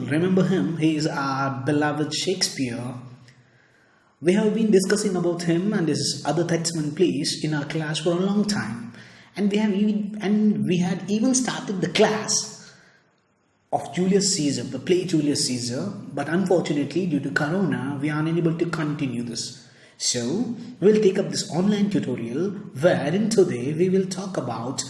remember him. He is our beloved Shakespeare. We have been discussing about him and his other Thetman plays in our class for a long time, and we had even started the class of Julius Caesar, the play Julius Caesar. But unfortunately, due to Corona, we are unable to continue this. So we'll take up this online tutorial wherein today we will talk about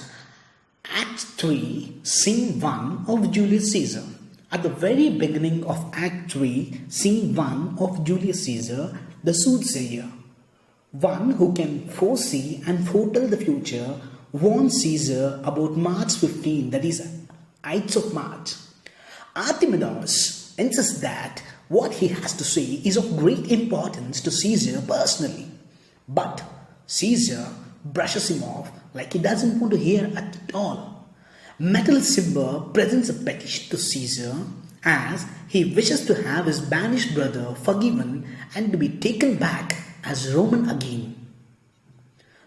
Act 3, Scene 1 of Julius Caesar. At the very beginning of Act 3, Scene 1 of Julius Caesar, the soothsayer, one who can foresee and foretell the future, warns Caesar about March 15, that is, Ides of March. Artemidos insists that what he has to say is of great importance to Caesar personally. But Caesar brushes him off like he doesn't want to hear it at all. Metellus presents a petition to Caesar as he wishes to have his banished brother forgiven and to be taken back as Roman again.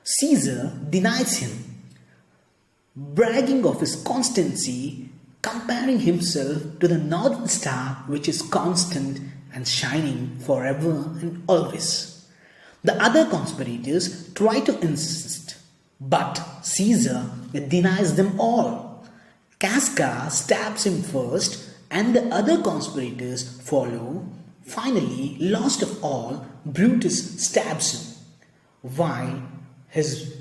Caesar denies him, bragging of his constancy, comparing himself to the northern star which is constant and shining forever and always. The other conspirators try to insist, but Caesar denies them all. Casca stabs him first and the other conspirators follow. Finally, last of all, Brutus stabs him. While his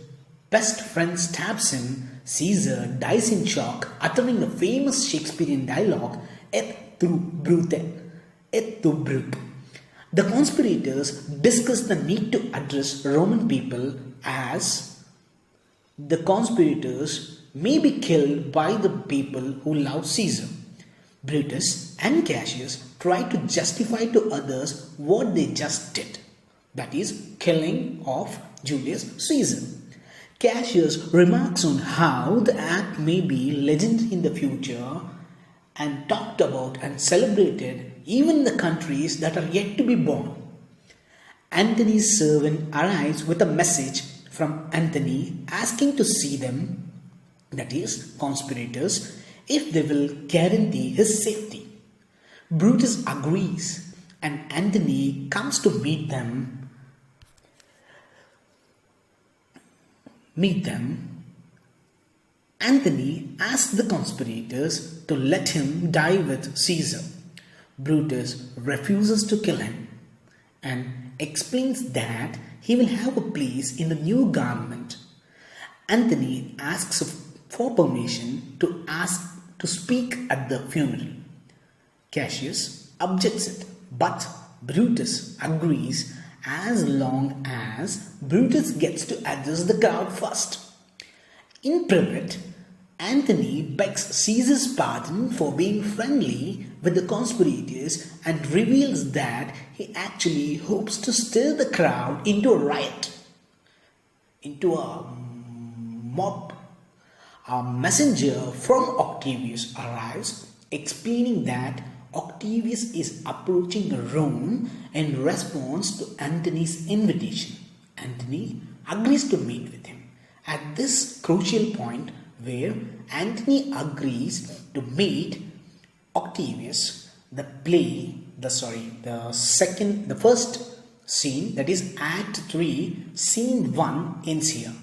best friend stabs him, Caesar dies in shock, uttering the famous Shakespearean dialogue, Et tu Brute, et tu Brute. The conspirators discuss the need to address Roman people as the conspirators may be killed by the people who love Caesar. Brutus and Cassius try to justify to others what they just did, that is, killing of Julius Caesar. Cassius remarks on how the act may be legendary in the future and talked about and celebrated even in the countries that are yet to be born. Antony's servant arrives with a message from Antony asking to see them, that is, conspirators, if they will guarantee his safety. Brutus agrees and Antony comes to meet them. Antony asks the conspirators to let him die with Caesar. Brutus refuses to kill him and explains that he will have a place in the new government. Antony asks for permission to speak at the funeral. Cassius objects it, but Brutus agrees as long as Brutus gets to address the crowd first. In private, Antony begs Caesar's pardon for being friendly with the conspirators and reveals that he actually hopes to stir the crowd into a riot, into a mob. A messenger from Octavius arrives, explaining that Octavius is approaching Rome in response to Antony's invitation. Antony agrees to meet with him. At this crucial point where Antony agrees to meet Octavius, the first scene, that is Act 3, Scene 1, ends here.